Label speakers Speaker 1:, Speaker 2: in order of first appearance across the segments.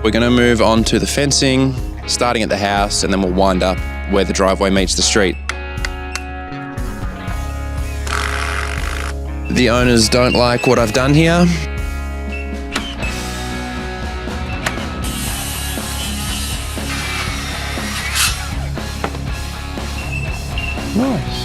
Speaker 1: We're going to move on to the fencing, starting at the house, and then we'll wind up where the driveway meets the street. The owners don't like what I've done here.
Speaker 2: Nice.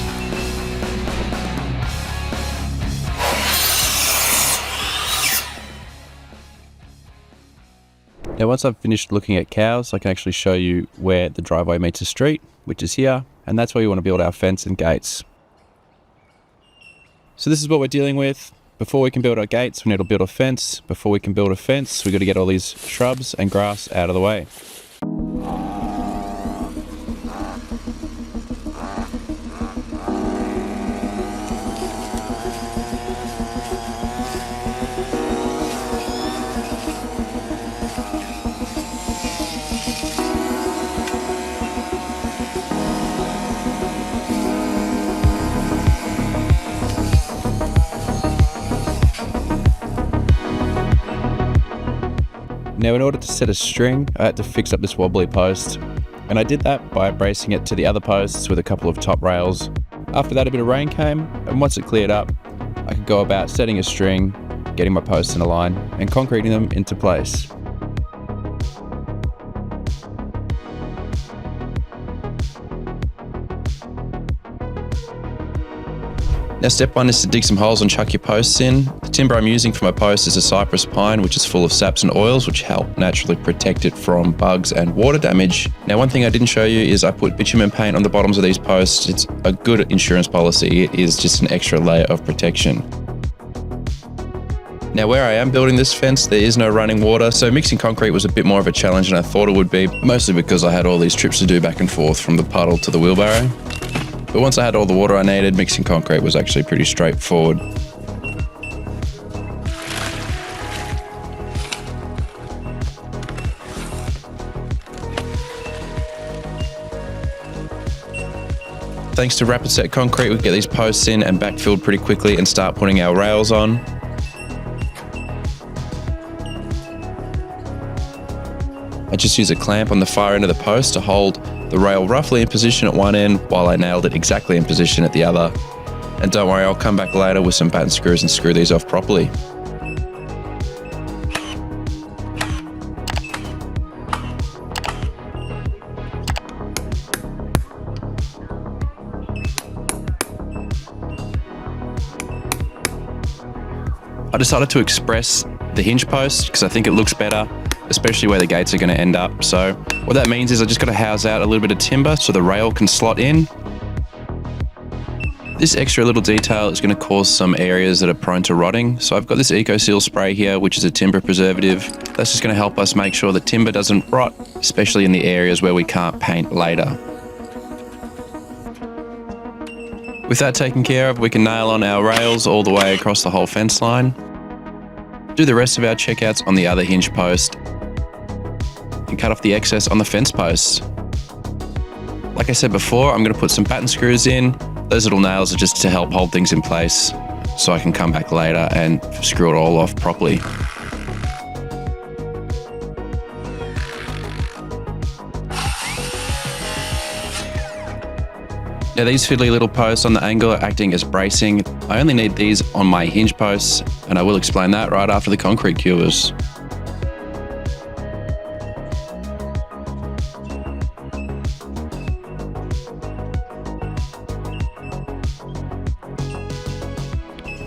Speaker 3: Now once I've finished looking at cows, I can actually show you where the driveway meets the street, which is here, and that's where we want to build our fence and gates. So this is what we're dealing with. Before we can build our gates, we need to build a fence. Before we can build a fence, we've got to get all these shrubs and grass out of the way. Now in order to set a string, I had to fix up this wobbly post, and I did that by bracing it to the other posts with a couple of top rails. After that, a bit of rain came, and once it cleared up, I could go about setting a string, getting my posts in a line, and concreting them into place.
Speaker 1: Now step one is to dig some holes and chuck your posts in. The timber I'm using for my posts is a cypress pine, which is full of saps and oils, which help naturally protect it from bugs and water damage. Now one thing I didn't show you is I put bitumen paint on the bottoms of these posts. It's a good insurance policy. It is just an extra layer of protection. Now where I am building this fence, there is no running water, so mixing concrete was a bit more of a challenge than I thought it would be, mostly because I had all these trips to do back and forth from the puddle to the wheelbarrow. But once I had all the water I needed, mixing concrete was actually pretty straightforward. Thanks to rapid set concrete, we can get these posts in and backfilled pretty quickly and start putting our rails on. I just use a clamp on the far end of the post to hold the rail roughly in position at one end while I nailed it exactly in position at the other. And don't worry, I'll come back later with some batten screws and screw these off properly. I decided to express the hinge post because I think it looks better, especially where the gates are going to end up. So what that means is I just got to house out a little bit of timber so the rail can slot in. This extra little detail is going to cause some areas that are prone to rotting. So I've got this EcoSeal spray here, which is a timber preservative. That's just going to help us make sure the timber doesn't rot, especially in the areas where we can't paint later. With that taken care of, we can nail on our rails all the way across the whole fence line. Do the rest of our checkouts on the other hinge post and cut off the excess on the fence posts. Like I said before, I'm going to put some batten screws in. Those little nails are just to help hold things in place so I can come back later and screw it all off properly. Now these fiddly little posts on the angle are acting as bracing. I only need these on my hinge posts, and I will explain that right after the concrete cures.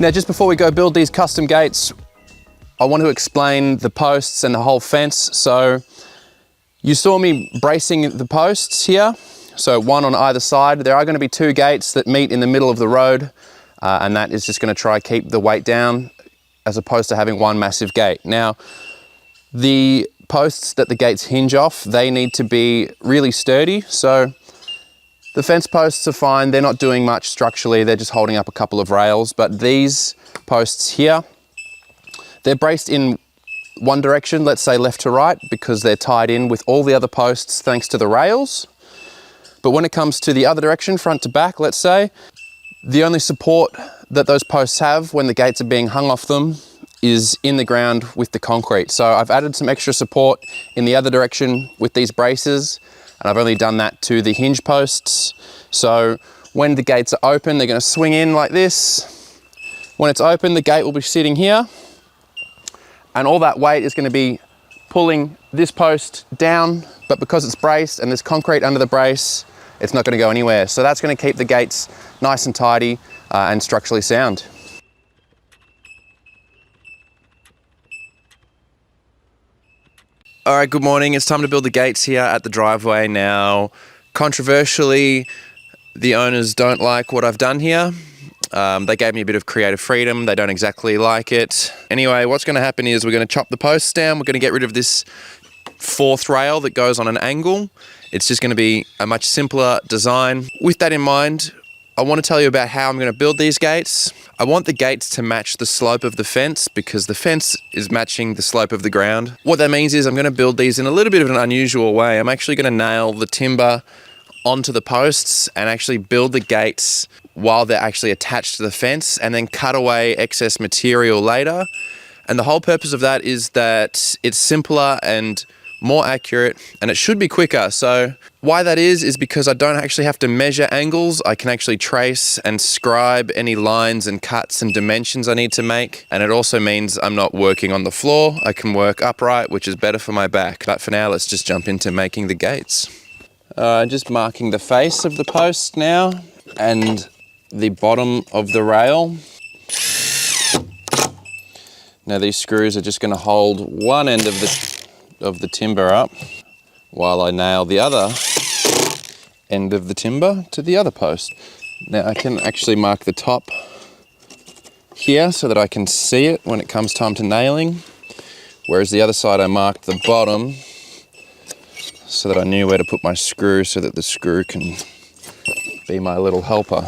Speaker 1: Now just before we go build these custom gates, I want to explain the posts and the whole fence. So you saw me bracing the posts here. So one on either side. There are going to be two gates that meet in the middle of the road, and that is just going to try to keep the weight down as opposed to having one massive gate. Now, the posts that the gates hinge off, they need to be really sturdy. So the fence posts are fine. They're not doing much structurally. They're just holding up a couple of rails. But these posts here, they're braced in one direction, let's say left to right, because they're tied in with all the other posts thanks to the rails. But when it comes to the other direction, front to back, let's say, the only support that those posts have when the gates are being hung off them is in the ground with the concrete. So I've added some extra support in the other direction with these braces, and I've only done that to the hinge posts. So when the gates are open, they're gonna swing in like this. When it's open, the gate will be sitting here, and all that weight is gonna be pulling this post down, but because it's braced and there's concrete under the brace, it's not gonna go anywhere. So that's gonna keep the gates nice and tidy and structurally sound. All right, good morning. It's time to build the gates here at the driveway now. Controversially, the owners don't like what I've done here. They gave me a bit of creative freedom. They don't exactly like it. Anyway, what's gonna happen is we're gonna chop the posts down. We're gonna get rid of this fourth rail that goes on an angle. It's just gonna be a much simpler design. With that in mind, I wanna tell you about how I'm gonna build these gates. I want the gates to match the slope of the fence because the fence is matching the slope of the ground. What that means is I'm gonna build these in a little bit of an unusual way. I'm actually gonna nail the timber onto the posts and actually build the gates while they're actually attached to the fence, and then cut away excess material later. And the whole purpose of that is that it's simpler and more accurate, and it should be quicker. So why that is because I don't actually have to measure angles. I can actually trace and scribe any lines and cuts and dimensions I need to make. And it also means I'm not working on the floor. I can work upright, which is better for my back. But for now, let's just jump into making the gates. Just marking the face of the post now and the bottom of the rail. Now these screws are just going to hold one end of the timber up while I nail the other end of the timber to the other post. Now I can actually mark the top here so that I can see it when it comes time to nailing, whereas the other side I marked the bottom so that I knew where to put my screw so that the screw can be my little helper.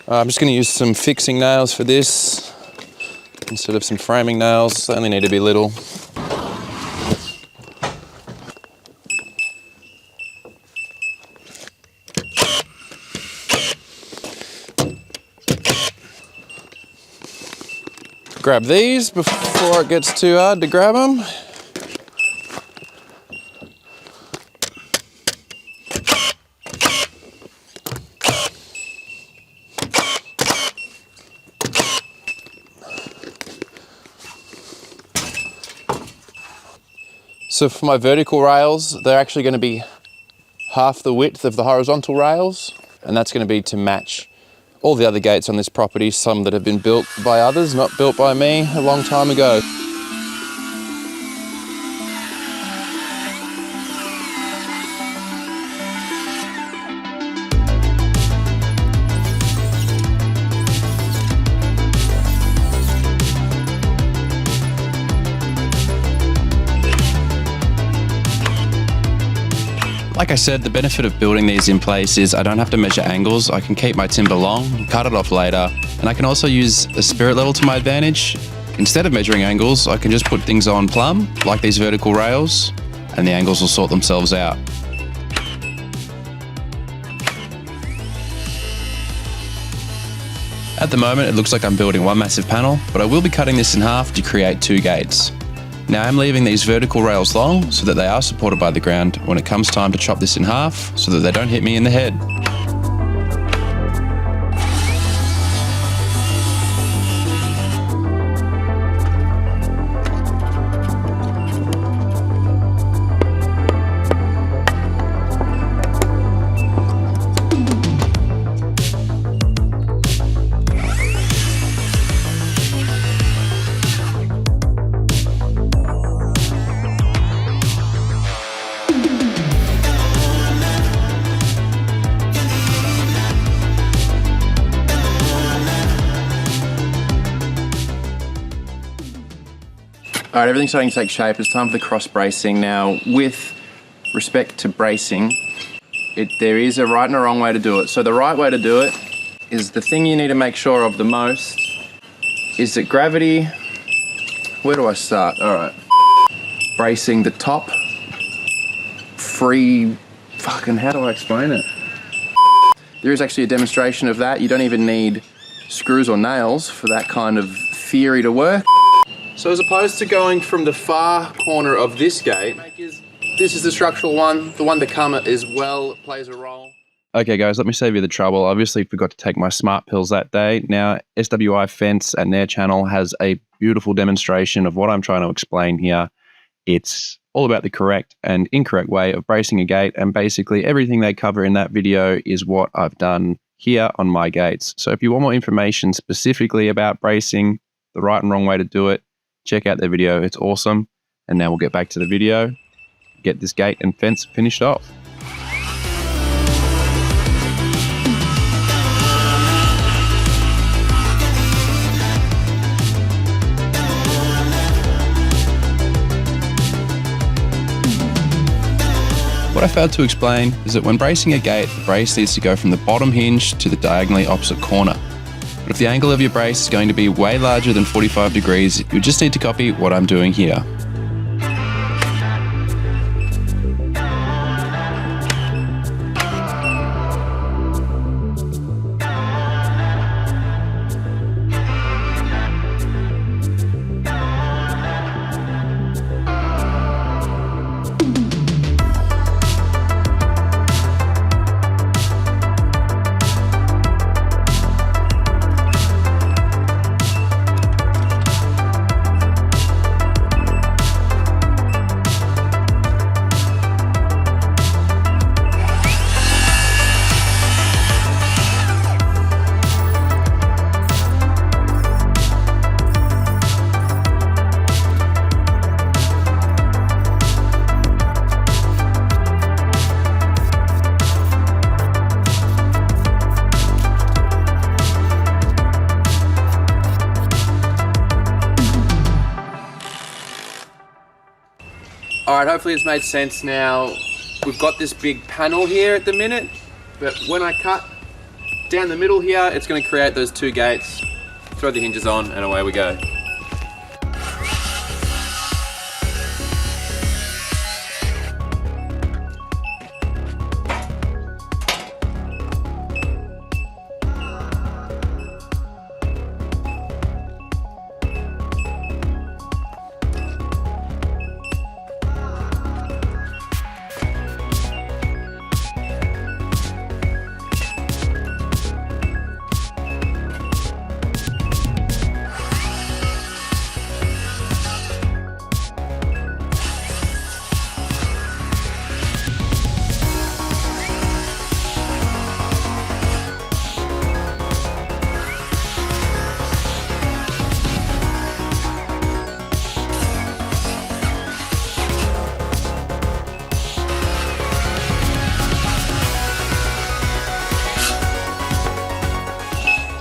Speaker 1: I'm just going to use some fixing nails for this instead of some framing nails. They only need to be little. Grab these before it gets too hard to grab them. So for my vertical rails, they're actually going to be half the width of the horizontal rails, and that's going to be to match all the other gates on this property, some that have been built by others, not built by me a long time ago.
Speaker 3: Like I said, the benefit of building these in place is I don't have to measure angles. I can keep my timber long, cut it off later, and I can also use a spirit level to my advantage. Instead of measuring angles, I can just put things on plumb, like these vertical rails, and the angles will sort themselves out. At the moment, it looks like I'm building one massive panel, but I will be cutting this in half to create two gates. Now I'm leaving these vertical rails long so that they are supported by the ground when it comes time to chop this in half so that they don't hit me in the head.
Speaker 1: All right, everything's starting to take shape. It's time for the cross bracing. Now, with respect to bracing, there is a right and a wrong way to do it. So the right way to do it is the thing you need to make sure of the most is that gravity, where do I start? All right. Bracing the top, how do I explain it? There is actually a demonstration of that. You don't even need screws or nails for that kind of theory to work. So as opposed to going from the far corner of this gate, this is the structural one. The one to come as well plays a role.
Speaker 3: Okay guys, let me save you the trouble. I obviously forgot to take my smart pills that day. Now, SWI Fence and their channel has a beautiful demonstration of what I'm trying to explain here. It's all about the correct and incorrect way of bracing a gate, and basically everything they cover in that video is what I've done here on my gates. So if you want more information specifically about bracing, the right and wrong way to do it, check out their video. It's awesome. And now we'll get back to the video, get this gate and fence finished off. What I failed to explain is that when bracing a gate, the brace needs to go from the bottom hinge to the diagonally opposite corner. But if the angle of your brace is going to be way larger than 45 degrees, you just need to copy what I'm doing here.
Speaker 1: All right, hopefully it's made sense now. We've got this big panel here at the minute, but when I cut down the middle here, it's going to create those two gates, throw the hinges on, and away we go.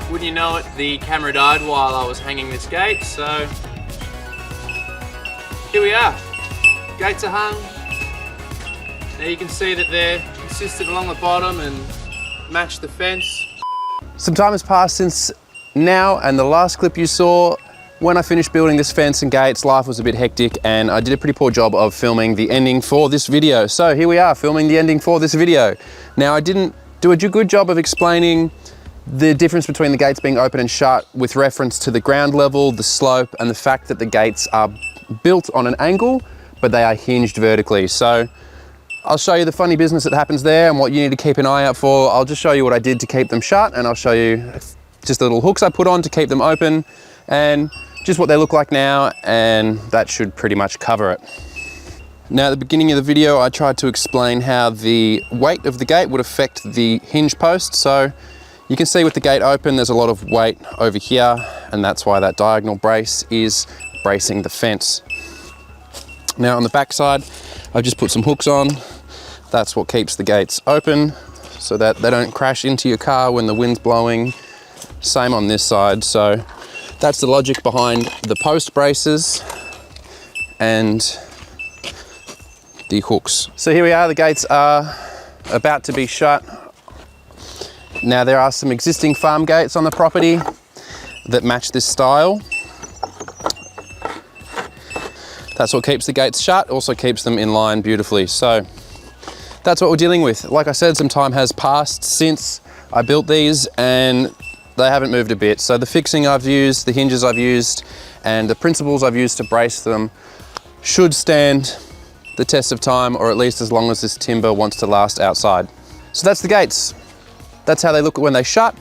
Speaker 1: Wouldn't you know it, the camera died while I was hanging this gate, so here we are. Gates are hung. Now you can see that they're consistent along the bottom and match the fence. Some time has passed since now and the last clip you saw. When I finished building this fence and gates, life was a bit hectic and I did a pretty poor job of filming the ending for this video. So here we are filming the ending for this video. Now I didn't do a good job of explaining the difference between the gates being open and shut with reference to the ground level, the slope, and the fact that the gates are built on an angle, but they are hinged vertically. So I'll show you the funny business that happens there and what you need to keep an eye out for. I'll just show you what I did to keep them shut, and I'll show you just the little hooks I put on to keep them open and just what they look like now, and that should pretty much cover it. Now at the beginning of the video, I tried to explain how the weight of the gate would affect the hinge post. So you can see with the gate open, there's a lot of weight over here, and that's why that diagonal brace is bracing the fence. Now on the back side, I've just put some hooks on. That's what keeps the gates open so that they don't crash into your car when the wind's blowing. Same on this side. So that's the logic behind the post braces and the hooks. So here we are, the gates are about to be shut. Now there are some existing farm gates on the property that match this style. That's what keeps the gates shut, also keeps them in line beautifully. So that's what we're dealing with. Like I said, some time has passed since I built these, and They haven't moved a bit. So the fixing I've used, the hinges I've used, and the principles I've used to brace them should stand the test of time, or at least as long as this timber wants to last outside. So that's the gates. That's how they look when they shut.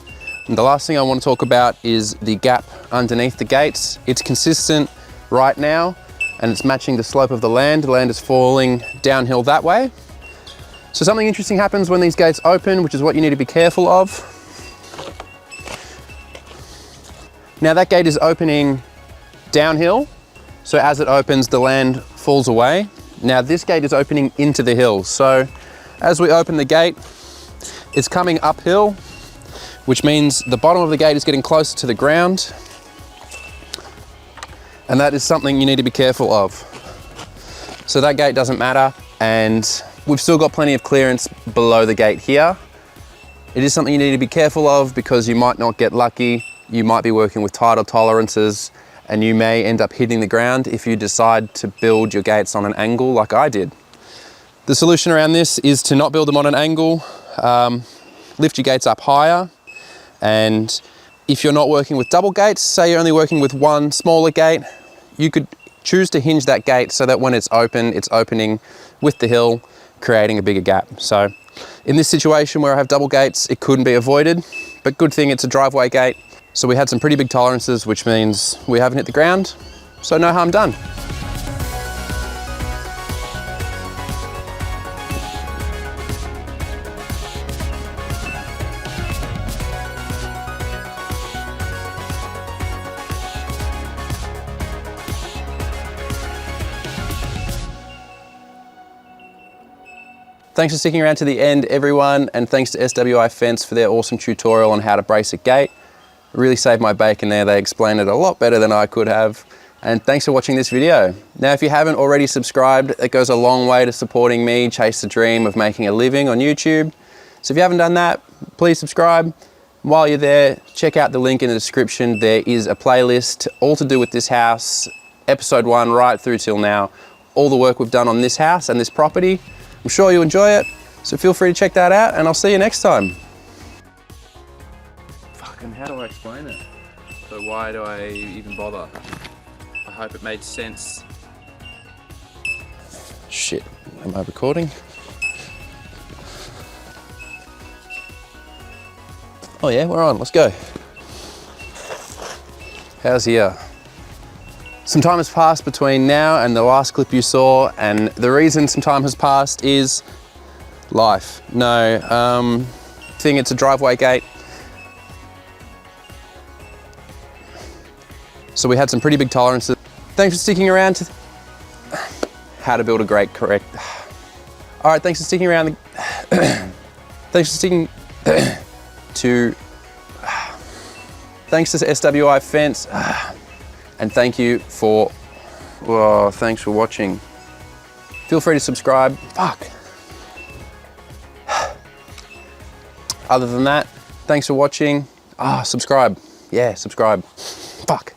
Speaker 1: And the last thing I want to talk about is the gap underneath the gates. It's consistent right now, and it's matching the slope of the land. The land is falling downhill that way. So something interesting happens when these gates open, which is what you need to be careful of. Now that gate is opening downhill, so as it opens, the land falls away. Now this gate is opening into the hill. So as we open the gate, it's coming uphill, which means the bottom of the gate is getting closer to the ground. And that is something you need to be careful of. So that gate doesn't matter, and we've still got plenty of clearance below the gate here. It is something you need to be careful of because you might not get lucky. You might be working with tighter tolerances, and you may end up hitting the ground if you decide to build your gates on an angle like I did. The solution around this is to not build them on an angle, lift your gates up higher, and if you're not working with double gates, say you're only working with one smaller gate, you could choose to hinge that gate so that when it's open, it's opening with the hill, creating a bigger gap. So in this situation where I have double gates, it couldn't be avoided, but good thing it's a driveway gate. So we had some pretty big tolerances, which means we haven't hit the ground, so no harm done. Thanks for sticking around to the end, everyone, and thanks to SWI Fence for their awesome tutorial on how to brace a gate. It really saved my bacon there. They explained it a lot better than I could have. And thanks for watching this video. Now, if you haven't already subscribed, it goes a long way to supporting me chase the dream of making a living on YouTube. So if you haven't done that, please subscribe. While you're there, check out the link in the description. There is a playlist all to do with this house, episode 1 right through till now. All the work we've done on this house and this property. I'm sure you'll enjoy it, so feel free to check that out, and I'll see you next time. Fucking, how do I explain it? So why do I even bother? I hope it made sense. Shit, am I recording? Oh yeah, we're on, let's go. How's here? Some time has passed between now and the last clip you saw, and the reason some time has passed is life. No, think it's a driveway gate. So we had some pretty big tolerances. Thanks for sticking around to how to build a grate correct. All right, thanks for sticking around. Thanks for sticking to. Thanks to SWI Fence. And thank you for, well, thanks for watching. Feel free to subscribe. Fuck. Other than that, thanks for watching. Subscribe. Yeah, subscribe. Fuck.